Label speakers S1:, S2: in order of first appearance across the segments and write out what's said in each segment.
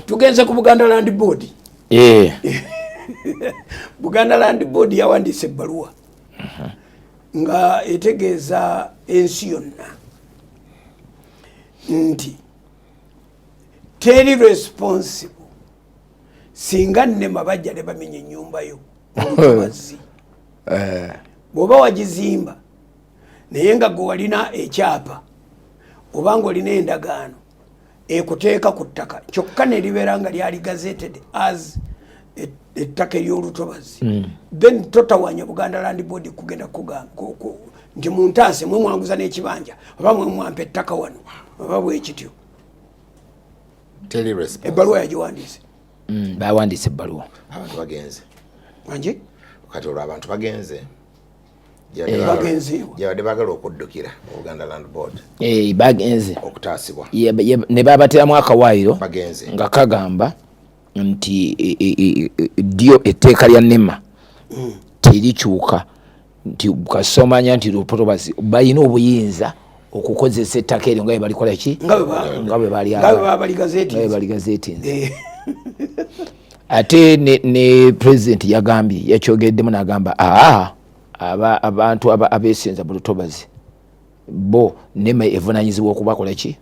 S1: tugenze ku Buganda Land Board. Buganda Land Board yawandiise ebbaluwa nga etegeeza ensi yonna nti teri responsible singa Nema bajja ne bamenya ennyumba yo olubazi bw'oba wagizimba naye nga gwe walina ekyapa oba ng'olina endagaano ekuteeka ku ttaka kyokka ne libeera nga lyali gazetted as ettaka ery'olutobazi then totawanya Buganda Land Board kugenda kugamba nti muntaase mwe mwanguza n'ekibanja oba mwe mwampa ettaka wano oba bwekityo. Ebbaluwa yagiwandiise.
S2: Bawandiise ebbaluwa.
S3: Abantu bagenze.
S1: Anje?
S3: Kati olwo abantu bagenze. Yabadde baagala okuddukira Buganda Land Board.
S2: Bagenze.
S3: Okutaasibwa.
S2: Ne babateramu akawaayiro
S3: bagenze
S2: nga kagamba nti dio etteeka lya Nema terikyuka nti kasomanya nti lupotobazi balina obuyinza okukozesa ettaka eryo nga bwe balikola ki nga bwe bali gazeti ate ne president yagambye yakyogeddemu n'agamba abantu abeesenza mu lutobazi bo Nema evunanyizibwa okubakola ki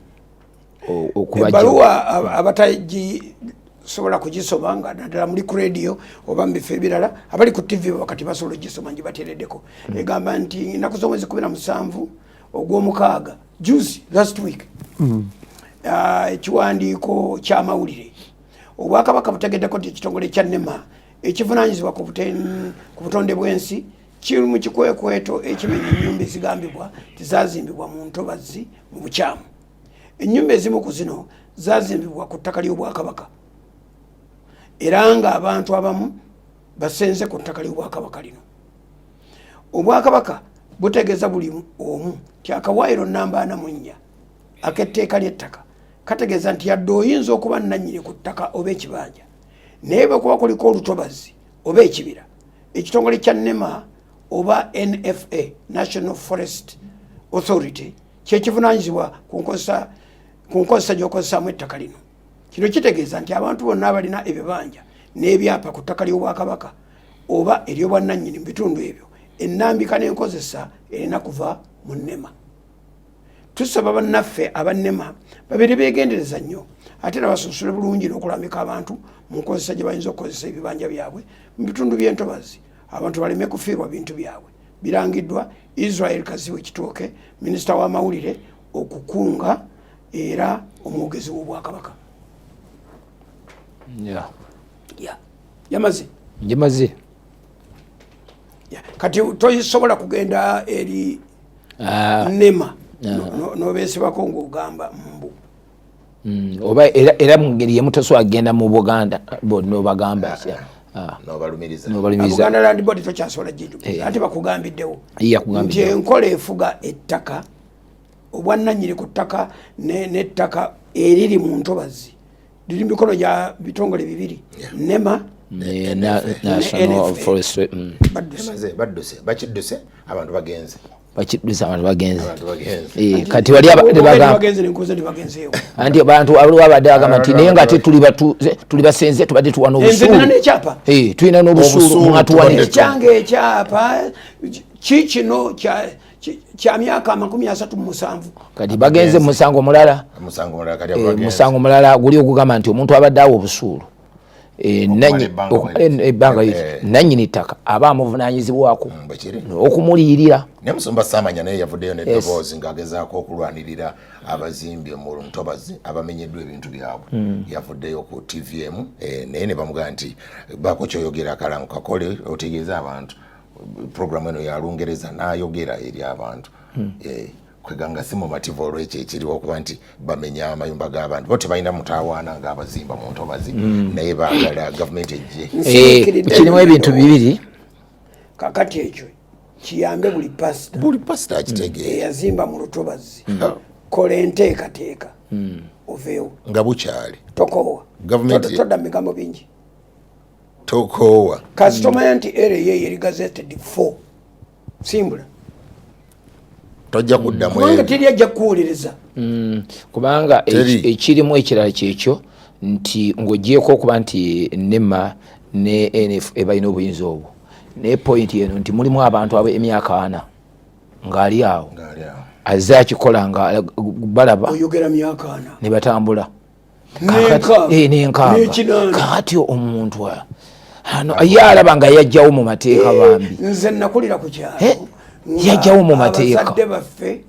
S1: ebbaluwa abataji sobola kugisoma nga naddala muli ku radio oba mu bifo ebirala abali ku TV wakati basobola ogisoma nje batereddeko egamba nti ennaku z'omwezi 17 ogw'omukaaga juzi last week ekiwandiiko ky'amawulire Obwakabaka butegeddeko nti ekitongole kya Nema ekivunaanyizibwa ku butonde bw'ensi kiri mu kikwekweto ekimenya ennyumba ezigambibwa tizazimbibwa mu ntobazi mu bukyamu. Ennyumba ezimu ku zino zazimbibwa ku ttaka ly'Obwakabaka era nga abantu abamu basenze ku ttaka ly'Obwakabaka lino. Obwakabaka butegeeza buli omu ti akawaayiro namba 4 ak'etteeka ly'ettaka kategeeza nti yadde oyinza okuba nannyini ku ttaka oba ekibanja naye bwe kuba kuliko olutobazi oba ekibira ekitongole kya Nema oba NFA National Forest Authority kyekivunaanyizibwa ku nkozesa gy'okozesaamu ettaka lino. Kino kitegeeza nti abantu bonna abalina ebibanja n'ebyapa ku ttaka ly'Obwakabaka oba ery'obwannannyini mu bitundu ebyo ennambika n'enkozesa erina kuva mu Nema. Tusaba bannaffe aba Nema babiri beegendereza nnyo ate nabasunsule bulungi n'okulambika abantu mu nkozesa gye bayinza okukozesa ebibanja byabwe mu bitundu by'entobazi abantu baleme kufiirwa bintu byabwe. Birangiddwa Israel Kaziwe Kitooke minisita w'amawulire okukunga era omwogezi w'Obwakabaka. Yamaze kati tosobola kugenda eri Nema nobeesibako ng'ogamba mbu
S2: oba era mu ngeri yemu tosobola agenda mu Buganda n'obagamba
S3: n'obalumiriza
S1: Buganda Land Board tokyasobola gijukiza ate bakugambiddewo nti enkola efuga ettaka obwannannyini ku ttaka n'ettaka eriri mu ntobazi liri mu mikono gya bitongole bibiri Nema
S2: National Forestry.
S3: Bakidduse abantu bagenze
S2: kati wali anti abantu waliwo abadde bagamba nti naye nga tuli basenze tubadde tuwana obusuulu tulina n'obusuulu mwatuwanira
S1: ekyange ekyapa kikino kya myaka 37 kati
S2: bagenze musango mulala guli okugamba nti omuntu abadde awo obusuulu ebbanga nannyini ttaka aba amuvunaanyizibwako okumuliyirira.
S3: Naye Musumba Samanya naye yavuddeyo n'eddoboozi ng'agezaako okulwanirira abazimbi mu ntobazi abamenyeddwa ebintu byabwe. Yavuddeyo ku TVM naye ne bamugamba nti baako kyoyogera akalango kakole otegeeza abantu programu eno ya Lungereza n'ayogera eri abantu kweganga si mumativu olwekyo ekiriwo okuba nti bamenya amayumba g'abantu bo tebalina mutawaana ng'abazimba mu ntobazi naye baagala gavumenti ejje
S2: kirimu ebintu bibiri
S1: kakati ekyo kiyambe buli pasita
S3: akitegeera
S1: eyazimba mu lutobazi kola enteekateeka oveewo
S3: nga bukyali
S1: tokoowa
S3: gavumenti
S1: todda mu bigambo bingi
S3: tokoowa
S1: kasitoma nti era eri gazetted 4 simbula
S3: tojja kuddamu
S1: kubanga teri ajja kuwuliriza
S2: kubanga ekirimu ekirala kyekyo nti ng'ogyeko okuba nti NEMA ne NF balina obuyinza obwo naye point eno nti mulimu abantu abo emyaka 4 ng'ali awo azze akikola nga balaba
S1: oyogera myaka 4
S2: ne batambula n'enkaaga kakati omuntu ye alaba nga yajjawo mu mateeka bambi
S1: nze nakulira ku kyalo
S2: yajjawo mu mateeka
S1: abazadde baffe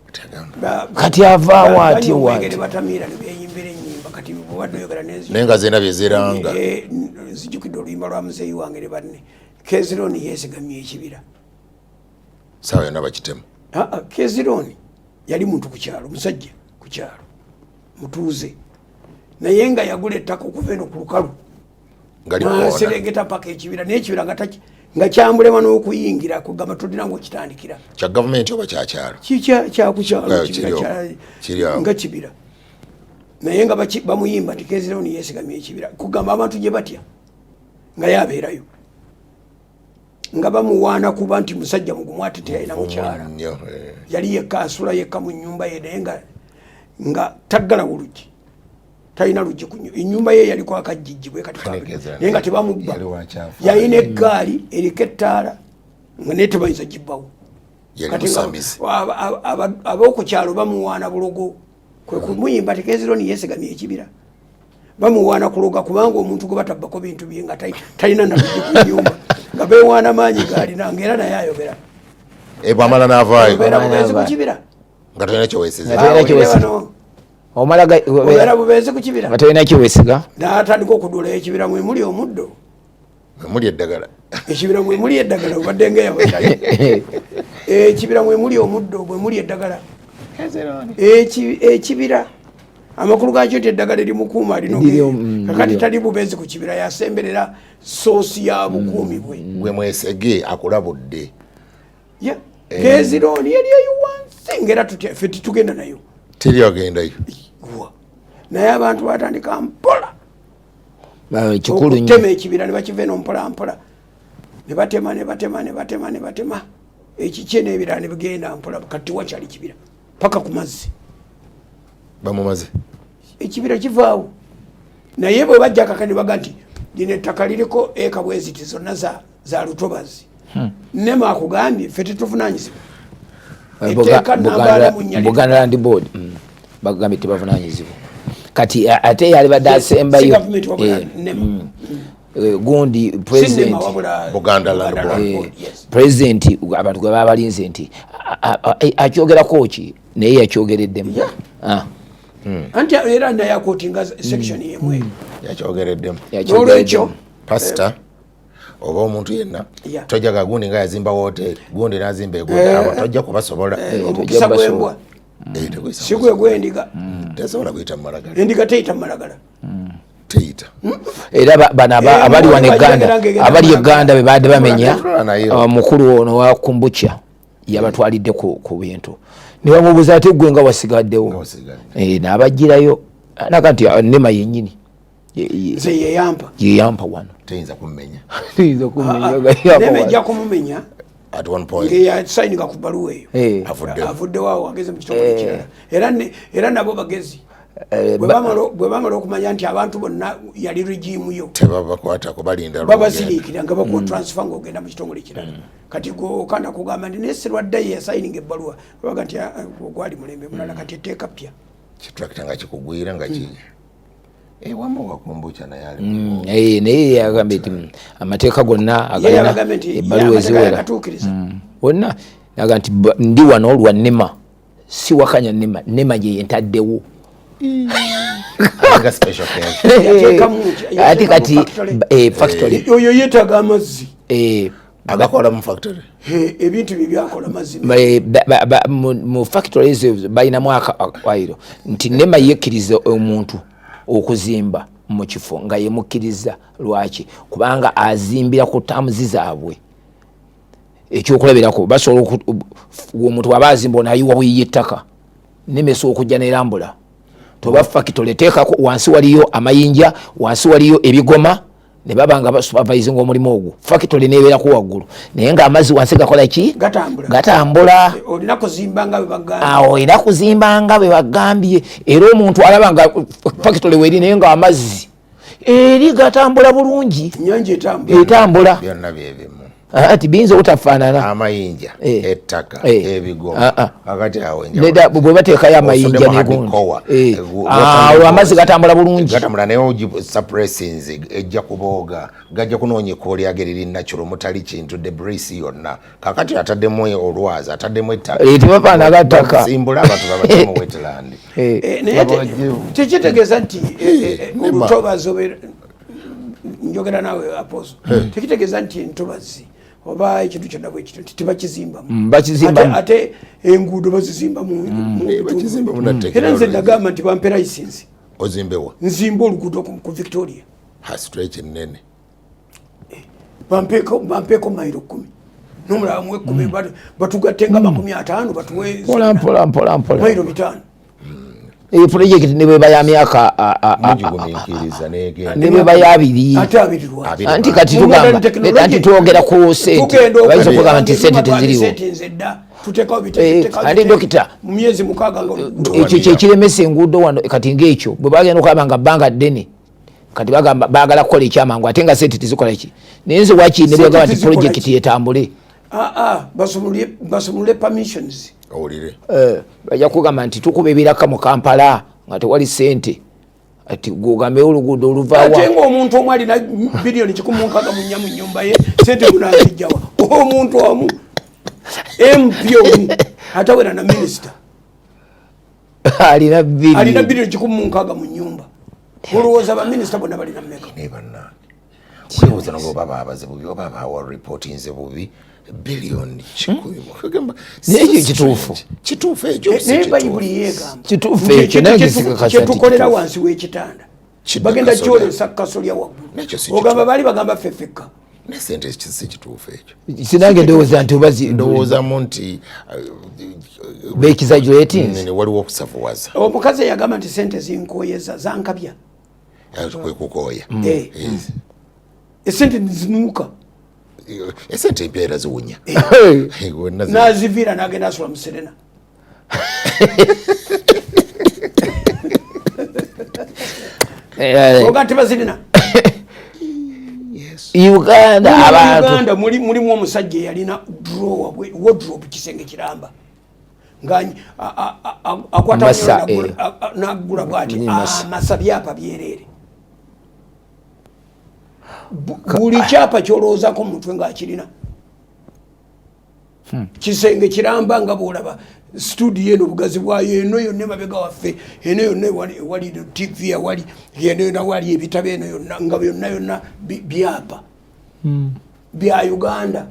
S2: kati avaawo atyo
S1: wati batamiira ne beeyimbira ennyimba kati bwebadde oyogera
S3: naye nga zirina bye ziranga
S1: nzijjukidde oluyimba lwa muzeeyi wange ne banne Kezironi yeesigamye ekibira
S3: sawa yonna bakitemu
S1: Kezironi yali muntu ku kyalo musajja ku kyalo mutuuze naye nga yagula ettaka okuva eno ku lukalu serengeta paka ekibira naye ekibira nga kyambulema n'okuyingira kugamba tolina ng'okitandikira
S3: kya gavumenti oba kyakyalo
S1: kyakukyalo nga kibira naye nga bamuyimba nti Kezironi yeesigamye ekibira kugamba abantu gye batya nga yabeerayo nga bamuwaana kuba nti musajja mugumu ate teyalina mukyala yali yekka asula yekka mu nnyumba ye naye nga taggala olugi talina lugi ku ennyumba ye yaliko akajjijji bwe kati naye nga tebamubba yalina eggaali eriko ettaala nga naye tebayinza gibbawo ab'okukyalo bamuwaana bulogo kwe kumuyimba ti Kezironi yeesigamye ekibira bamuwaana kuloga kubanga omuntu gwe batabbako bintu bye nga talina na lugi ku nnyumba nga beewaana maanyi gaalina ngaera naye ayogera
S3: bwamala n'avaayo
S1: bubeezi ku kibira
S3: nga tolina kyeweesiza
S1: obeera bubeezi ku kibira
S2: nga tolina kyeweesiga
S1: n'atandika okudulayo ekibira mwemuli omuddo
S3: mwemuli eddagala
S1: ekibira mwemuli eddagala obadde ngeyabwerayo ekibira mwemuli omuddo mwemuli eddagala ekibira amakulu gakyo nti eddagala erimukuuma lino kakati tali bubeezi ku kibira yasemberera soosi ya bukuumi bwe
S3: gwe mwesege akulabudde
S1: Kezironi eriyo wansi ngera ffe titugenda nayo
S3: teri agendayo
S1: naye abantu batandika mpola
S2: kikulu
S1: okutema ekibira ne bakiva eno mpola mpola ne batema ekikye n'ebirala ne bigenda mpola kati wakyali kibira paka ku mazzi
S3: bamumaze
S1: ekibira kivaawo naye bwe bajja kaka ne baga nti lino ettaka liriko eka bweziti zonna za lutobazi NEMA akugambye ffe tetuvunanyizibwa
S2: Buganda Land Board bagambye tebavunanyizibwa kati ate yali badde asembayo gundi
S3: Buganda Land Board
S2: president abantu gwe babalinze nti akyogerako ki naye yakyogereddemu
S1: anti era naye akootinga section yemwe
S3: yakyogereddemu
S1: n'olwekyo
S3: pastor oba omuntu yenna tojjaga gundi nga yazimba wooteri gundi n'azimba egundi tojja kubasobola
S1: omukisa gw'embwa si gwe gw'endiga
S3: tesobola kuyita mu malagala
S1: endiga teyita mu malagala
S3: teyita
S2: era bano abali wano egganda abali egganda be baadde bamenya mukulu ono wa Kumbucha yabatwalidde ku bintu ne bamubuuza ate gwe nga wasigaddewo n'abagirayo nakati NEMA yennyini
S1: ze
S2: yeyampa wano
S3: teyinza kumumenya
S1: NEMA ejja kumumenya
S3: at one point
S1: ngeyasayininga ku bbaluwa eyo avuddewo ageze mu kitongole kirala era nabo bagezi bwe bamala okumanya nti abantu bonna yali regimu yo
S3: tebabakwatako balinda
S1: babaziriikira nga bakuwa transfer ng'ogenda mu kitongole kirala kati gokana kugamba nti naye Serwaddayi yasayininga ebbaluwa baga nti gwali mulembe mulala kati etteeka ppya
S3: kitrakita nga kikugwira nga ki wamma Wakumbucha naye
S2: ali naye yagambye nti amateeka gonna agalina ebbaluwa eziwera wonna naga nti ndi wano olwa NEMA si wakanya NEMA gye yentaddewo ati kati factory
S1: oyo yeetaaga amazzi
S3: agakola mu factory
S1: ebintu bibyakola mazzi
S2: mu factory ezo balinamu akawairo nti NEMA yekkiriza omuntu okuzimba mu kifo nga yemukkiriza lwaki kubanga azimbira ku tamuzi zaabwe ekyokulabirako basobola omuntu waba azimba onayiwa bwiyi ettaka NEMA esobola okujja nerambula toba factory eteekako wansi waliyo amayinja wansi waliyo ebigoma ne babanga basupervising omulimu ogwo factory nebeerako waggulu naye nga amazzi wansi gakola ki gatambula
S1: olina
S2: kuzimba nga bwe bagambye era omuntu alaba nga factory weri naye nga amazzi eri gatambula bulungi,
S1: ennyanja
S2: etambula
S3: byonna byebimu
S2: ati biyinza obutafaanana
S3: amayinja ettaka ebigoma kakati awo
S2: bwe bateekayo amayinja negundi amazzi gatambula bulungi
S3: gatambula naye suppressings ejja kubooga gajja kunoonya ekkubo lyage liri natural mutali kintu debris yonna kakati ataddemu olwazi ataddemu ettaka
S2: tebafaanaga ttaka
S3: simbula abantu babadde mu wetland
S1: tekitegeeza nti olutobazi njogera naawe aposo tekitegeeza nti entobazi oba ekintu kyonna bwe kityo tibakizimbamu ate enguudo bazizimbamu era nze nagamba nti bampe layisinsi
S3: ozimbewa
S1: nzimba oluguudo ku Victoria
S3: stretch ennene
S1: bampeeko mayiro 10 n'omulala mu 10 batugatte nga 50 batuwe
S2: mpola
S1: mayiro 5
S2: eyo projekiti ne bweba ya myaka ne bweba ya 2 anti kati tugamba anti twogera ku sente bayinza okugamba nti sente teziriwo ate dokita ekyo kyekiremesa enguudo wano kati ngaekyo bwe bagenda okulaba nga bbanga ddene kati bagamba baagala kukola ekyamangu ate nga sente tezikola ki naye nze wakiri ne bwegamba nti projekiti etambule
S1: basumulule permissions
S3: owulire
S2: bajja kugamba nti tukuba ebiraka mu Kampala nga tewali sente ati gogambewo oluguudo oluvaawa
S1: ate ng'omuntu omu alina bilioni 164 mu nnyumba ye sente munazijjawa omuntu omu MP omu atawera na minisita
S2: alina bilioni
S1: 164 mu nnyumba olowooza baminisita bonna balina mmeka
S3: olowooza nabo baba abaze bubi oba abawa reportinze bubi billion kituufu ekyo
S1: naye bayibuli yeegamba
S2: kituufu ekyo naye
S1: kyetukolera wansi w'ekitanda bagenda kyolesa kasolya waggulu ogamba baali bagamba ffeffekka
S3: nesente si kituufu ekyo
S2: sinange ndowooza nti
S3: ndowoozamu nti
S2: beexaggerating
S3: waliwo okusavuwaza
S1: omukazi yagamba nti sente zinkoyeza zankabya
S3: kwekukooya
S1: esente nizinuuka
S3: esente empya era ziwunya
S1: naziviira nagenda asula mu Serena oga tebazirina
S2: Uganda abantu
S1: mulimu omusajja eyalina wardrobe kisenge kiramba nga akwata nagula bwati masa byapa byerere buli kyapa kyolowoozako mutwe ngaakirina kisenge kiramba nga bwolaba studio eno obugazi bwayo eno yonna emabega waffe eno yonna wali TV awali eno yonna wali ebitabo eno yonna nga byonna yonna byapa bya Uganda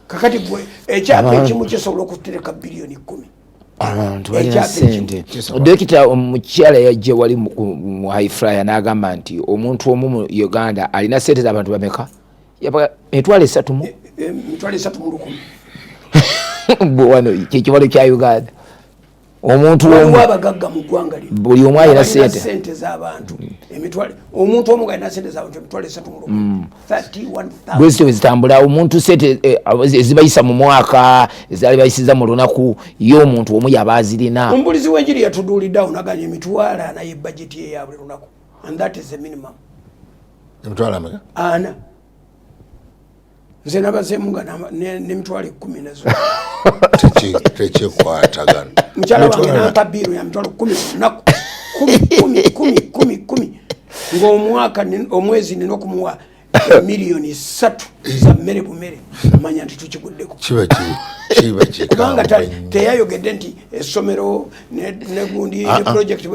S1: kakati gwe ekyapa ekimu kisobola okutereka bilioni 10
S2: abantu balina sente dokita omukyala yajja wali mu high flyer n'agamba nti omuntu omu mu Uganda alina sente z'abantu bameka emitwalo 3 mu 10 wano kyekibalo kya Uganda omuntu omu
S1: abagagga mu ggwanga lino
S2: buli omu alina
S1: sente z'abantu emitwalo omuntu omu alina sente z'abantu emitwalo 3 mu 31,000
S2: bwezito zitambula omuntu sente ezibayisa mu mwaka ezali bayisiza mu lunaku yo omuntu omu yabazirina
S1: ombulizi w'enjiri yatuduulidde awo naganya emitwalo 4 ye budget ye ya buli lunaku and that is the minimum
S3: emitwalo ameka
S1: 4 nze nabazeemu nga n'emitwalo 10 nazo
S3: tekyekwatagana
S1: mukyala wange nampa biiro ya mitwalo 10 lunaku 10 ng'omwaka omwezi nina okumuwa miliyoni 3 za mmere bumere manya nti tukiguddeko
S3: kiba
S1: kubanga teyayogedde nti essomero negundi ne project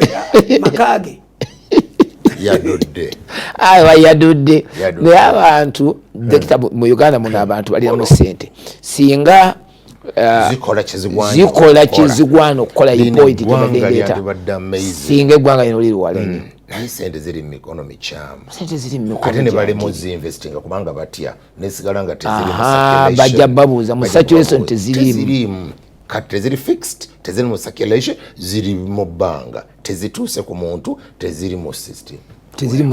S1: makage
S3: yadudde
S2: naye abantu dokita mu Uganda muno abantu balina mu sente singa zikola kyezigwana okukola point tebadendeeta singa eggwanga lino liri waleni
S3: naye sente ziri mu mikono mikyamu
S2: sente ziri mu mikono
S3: ate ne bali mu zinvestinga kubanga batya nesigala nga
S2: bajja babuuza mu saturation tezirimu
S3: kati teziri fixed teziri mu circulation ziri mu bbanga tezituuse ku muntu teziri mu system
S2: teziri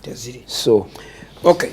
S1: teziri
S2: so
S1: okay